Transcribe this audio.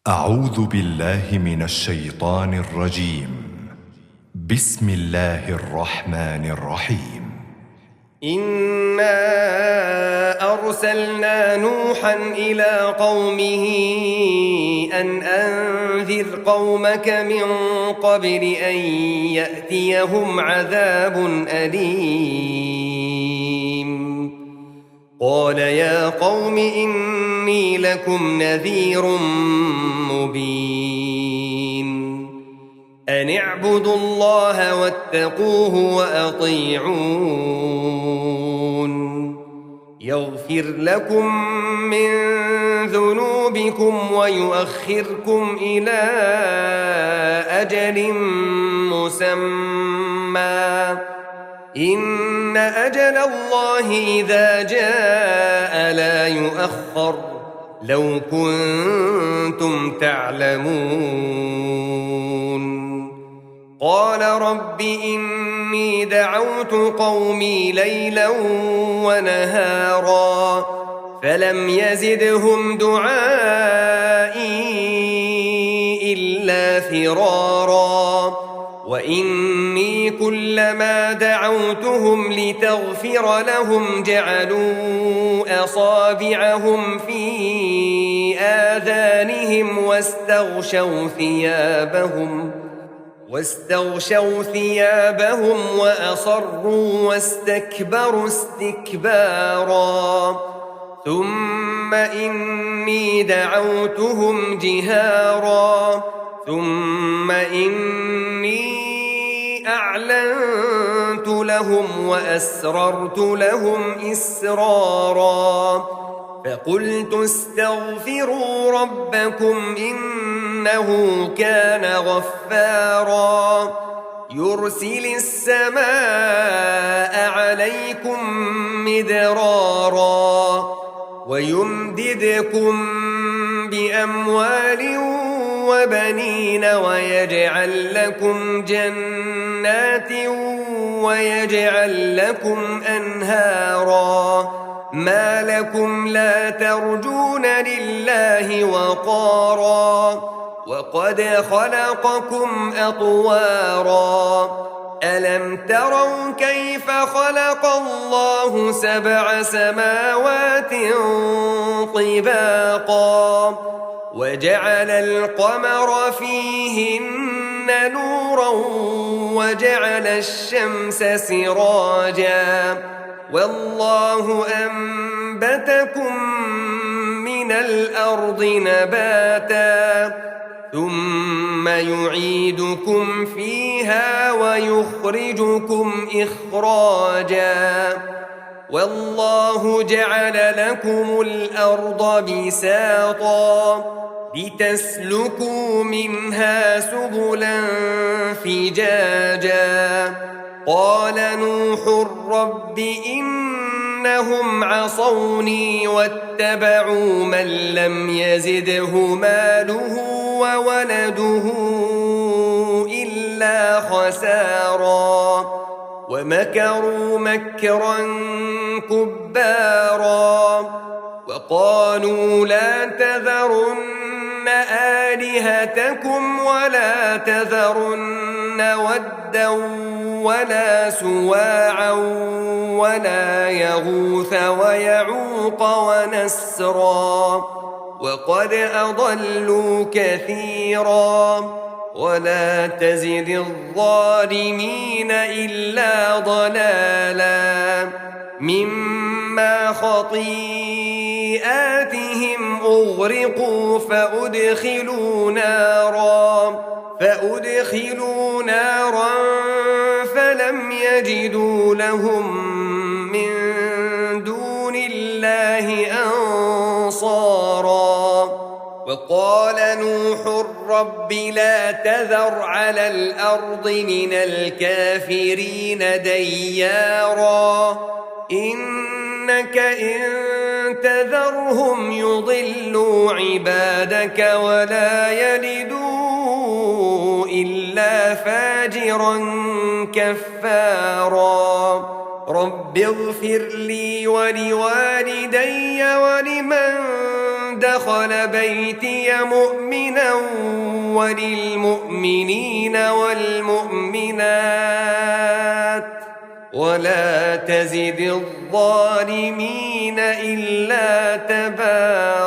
أعوذ بالله من الشيطان الرجيم. بسم الله الرحمن الرحيم. إنا أرسلنا نوحا إلى قومه أن أنذر قومك من قبل أن يأتيهم عذاب أليم. قال يا قوم إني لكم نذير مبين أن اعبدوا الله واتقوه وأطيعون يغفر لكم من ذنوبكم ويؤخركم إلى أجل مسمى إن أجل الله إذا جاء لا يؤخر لو كنتم تعلمون. قال رب إني دعوت قومي ليلا ونهارا فلم يزدهم دعائي إلا فرارا وإني كلما دعوتهم لتغفر لهم جعلوا أصابعهم في آذانهم واستغشوا ثيابهم وأصروا واستكبروا استكبارا ثم إني دعوتهم جهارا ثم إني أعلنت لهم وأسررت لهم إسرارا فقلت استغفروا ربكم إنه كان غفارا يرسل السماء عليكم مدرارا ويمددكم بأموال وبنين ويجعل لكم جنات ويجعل لكم أنهارا ما لكم لا ترجون لله وقارا وقد خلقكم أطوارا ألم تروا كيف خلق الله 7 سماوات طباقا وجعل القمر فيهن نورا وجعل الشمس سراجا والله أنبتكم من الأرض نباتا ثم يعيدكم فيها ويخرجكم إخراجا والله جعل لكم الأرض بساطا لتسلكوا منها سبلا فجاجا قال نوح رب إنهم عصوني واتبعوا من لم يزده ماله وولده إلا خسارا ومكروا مكرا كبارا وقالوا لا تذرن آلهتكم ولا تذرن ودا ولا سواعا ولا يغوث ويعوق ونسرا وقد أضلوا كثيرا ولا تزد الظالمين إلا ضلالا مما خطيئاتهم أغرقوا فأدخلوا نارا فلم يجدوا لهم من دون الله أنصارا وقال نوح رب لا تذر على الأرض من الكافرين ديارا إنك إن تذرهم يضلوا عبادك ولا يلدوا إلا فاجرا كفارا رب اغفر لي ولوالدي ولمن دخل دخل بيتي مؤمنا وللمؤمنين والمؤمنات ولا تزد الظالمين إلا تبارا.